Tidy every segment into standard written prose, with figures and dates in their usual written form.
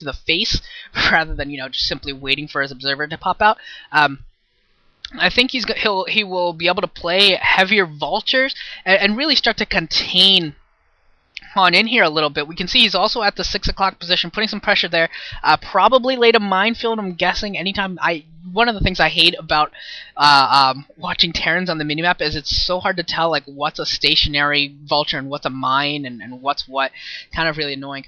to the face rather than, you know, just simply waiting for his observer to pop out. I think he will be able to play heavier vultures and really start to contain Han in here a little bit. We can see he's also at the 6 o'clock position, putting some pressure there. Probably laid a minefield, I'm guessing. One of the things I hate about watching Terrans on the minimap is it's so hard to tell like what's a stationary vulture and what's a mine and what's what. Kind of really annoying.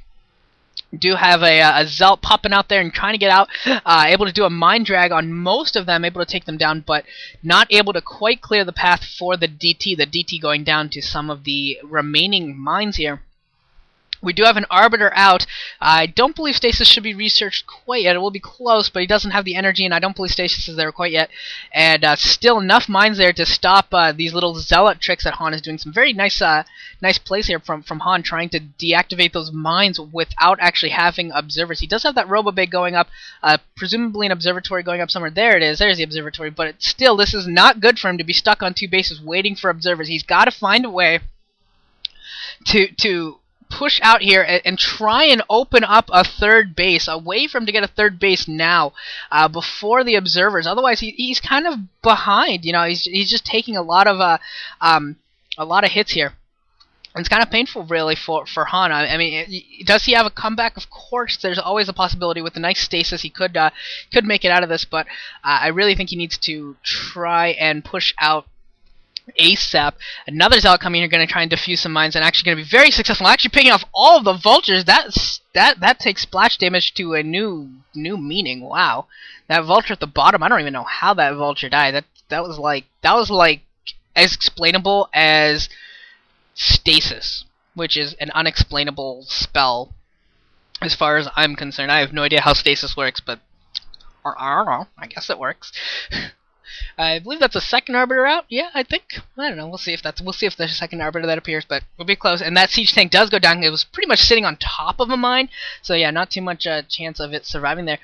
Do have a Zealot popping out there and trying to get out, able to do a mine drag on most of them, able to take them down, but not able to quite clear the path for the DT going down to some of the remaining mines here. We do have an Arbiter out. I don't believe Stasis should be researched quite yet. It will be close, but he doesn't have the energy, and I don't believe Stasis is there quite yet. And still enough mines there to stop these little Zealot tricks that Han is doing. Some very nice plays here from Han, trying to deactivate those mines without actually having observers. He does have that Robo-Bay going up, presumably an observatory going up somewhere. There it is. There's the observatory. But still, this is not good for him to be stuck on 2 bases waiting for observers. He's got to find a way to push out here and try and open up a 3rd base, a way for him to get a 3rd base now before the observers. Otherwise, he's kind of behind. You know, he's just taking a lot of hits here. And it's kind of painful, really, for Han. I mean, does he have a comeback? Of course, there's always a possibility. With the nice stasis, he could make it out of this, but I really think he needs to try and push out ASAP. Another Zealot coming here, going to try and defuse some mines, and actually going to be very successful. Actually picking off all of the vultures. That takes splash damage to a new meaning. Wow, that vulture at the bottom. I don't even know how that vulture died. That was like as explainable as stasis, which is an unexplainable spell as far as I'm concerned. I have no idea how stasis works, but I don't know. I guess it works. I believe that's a 2nd Arbiter out. Yeah, I think. I don't know. We'll see if there's a 2nd Arbiter that appears, but we'll be close. And that siege tank does go down. It was pretty much sitting on top of a mine, so yeah, not too much chance of it surviving there.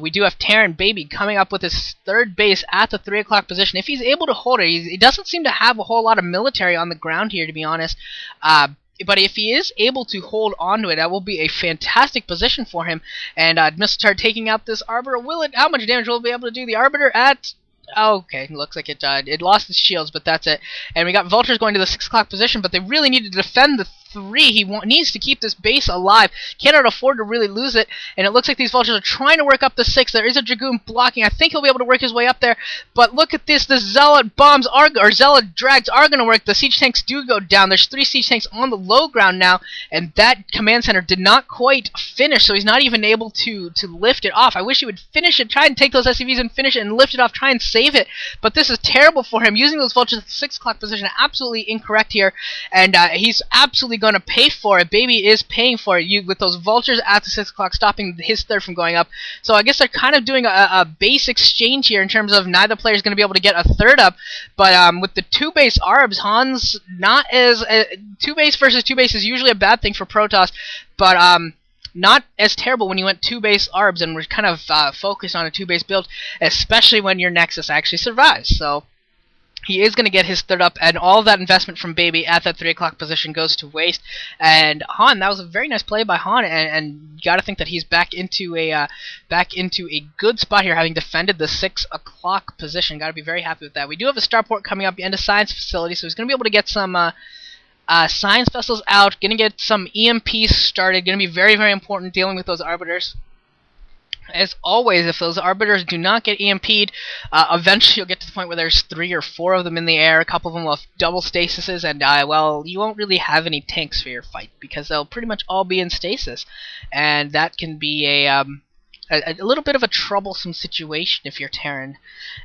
We do have Terran Baby coming up with his 3rd base at the 3 o'clock position. If he's able to hold it, he doesn't seem to have a whole lot of military on the ground here, to be honest. But if he is able to hold on to it, that will be a fantastic position for him. And must start taking out this Arbiter. How much damage will it be able to do? The Arbiter at... Okay, looks like it lost its shields, but that's it. And we got vultures going to the 6 o'clock position, but they really need to defend the 3. He needs to keep this base alive. Cannot afford to really lose it. And it looks like these vultures are trying to work up the 6. There is a Dragoon blocking. I think he'll be able to work his way up there. But look at this. The Zealot bombs or Zealot drags are going to work. The siege tanks do go down. There's 3 siege tanks on the low ground now, and that command center did not quite finish, so he's not even able to lift it off. I wish he would finish it, try and take those SCVs and finish it and lift it off, try and save it. But this is terrible for him. Using those vultures at the 6 o'clock position, absolutely incorrect here, and he's absolutely going to pay for it. Baby is paying for it with those vultures at the 6 o'clock, stopping his 3rd from going up. So I guess they're kind of doing a base exchange here in terms of neither player is going to be able to get a 3rd up. But with the 2 base Arbs, Han's not as 2 base versus 2 base is usually a bad thing for Protoss, but not as terrible when you went 2 base Arbs and we're kind of focused on a 2 base build, especially when your Nexus actually survives. So he is going to get his 3rd up, and all of that investment from Baby at that 3 o'clock position goes to waste. And Han, that was a very nice play by Han, and you got to think that he's back into a good spot here, having defended the 6 o'clock position. Got to be very happy with that. We do have a starport coming up and a science facility, so he's going to be able to get some science vessels out, going to get some EMPs started. Going to be very, very important dealing with those Arbiters. As always, if those Arbiters do not get EMP'd, eventually you'll get to the point where there's 3 or 4 of them in the air. A couple of them will have double stasises, and well, you won't really have any tanks for your fight, because they'll pretty much all be in stasis. And that can be a little bit of a troublesome situation if you're Terran.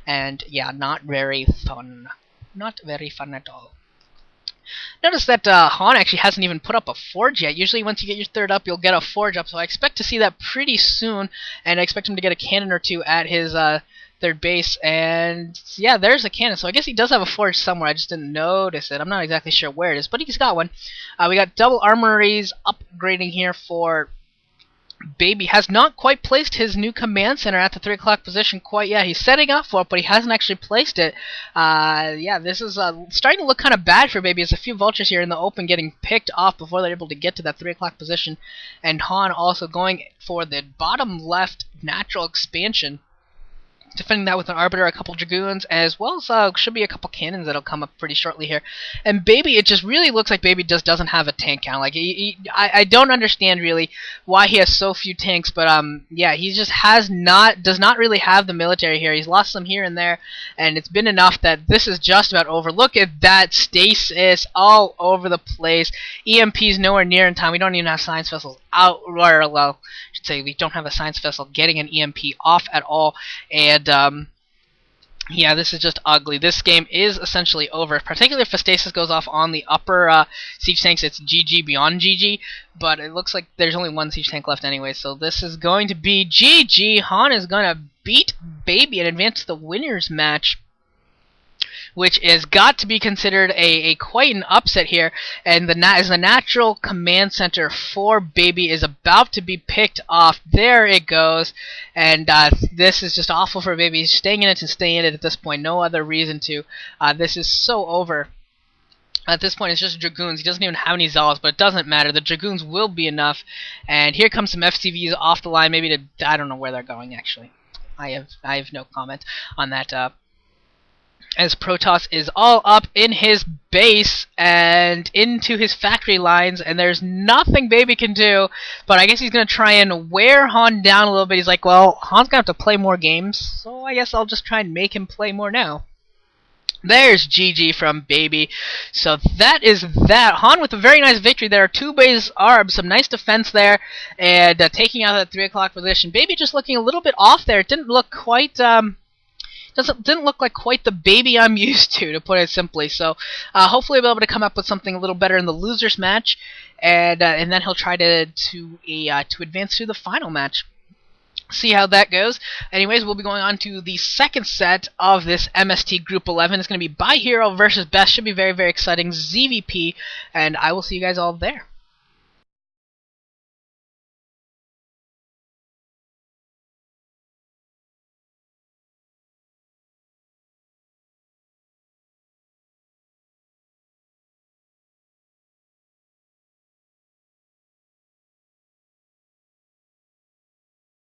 And yeah, not very fun. Not very fun at all. Notice that Han actually hasn't even put up a forge yet. Usually once you get your 3rd up, you'll get a forge up, so I expect to see that pretty soon, and I expect him to get a cannon or 2 at his 3rd base, and yeah, there's a cannon, so I guess he does have a forge somewhere. I just didn't notice it. I'm not exactly sure where it is, but he's got one. We got double armories upgrading here for Baby has not quite placed his new command center at the 3 o'clock position quite yet. He's setting up for it, but he hasn't actually placed it. Yeah, this is starting to look kind of bad for Baby. There's a few vultures here in the open getting picked off before they're able to get to that 3 o'clock position. And Han also going for the bottom left natural expansion, defending that with an Arbiter, a couple Dragoons, as well as should be a couple Cannons that'll come up pretty shortly here. And Baby, it just really looks like Baby just doesn't have a tank count. Like I don't understand really why he has so few tanks, but yeah, he just does not really have the military here. He's lost some here and there, and it's been enough that this is just about over. Look at that stasis all over the place. EMP's nowhere near in time. We don't even have science vessels out. Well, I should say we don't have a science vessel getting an EMP off at all, and yeah, this is just ugly. This game is essentially over, particularly if a stasis goes off on the upper siege tanks. It's GG beyond GG, but it looks like there's only one siege tank left anyway, so this is going to be GG. Han is going to beat Baby and advance to the winners match, which has got to be considered a quite an upset here, and as the natural command center for Baby is about to be picked off. There it goes, and this is just awful for Baby. He's staying in it to stay in it at this point. No other reason to. This is so over. At this point, it's just Dragoons. He doesn't even have any Zealots, but it doesn't matter. The Dragoons will be enough, and here comes some FCVs off the line, maybe to, I don't know where they're going, actually. I have no comment on that. As Protoss is all up in his base and into his factory lines, and there's nothing Baby can do, but I guess he's going to try and wear Han down a little bit. He's like, well, Han's going to have to play more games, so I guess I'll just try and make him play more now. There's GG from Baby. So that is that. Han with a very nice victory there. 2 base ARBs, some nice defense there, and taking out that 3 o'clock position. Baby just looking a little bit off there. It didn't look quite... didn't look like quite the Baby I'm used to put it simply. So hopefully we'll be able to come up with something a little better in the losers match, and then he'll try to advance to the final match. See how that goes. Anyways, we'll be going on to the second set of this MST Group 11. It's going to be By.HaN versus Best. Should be very, very exciting. ZVP, and I will see you guys all there.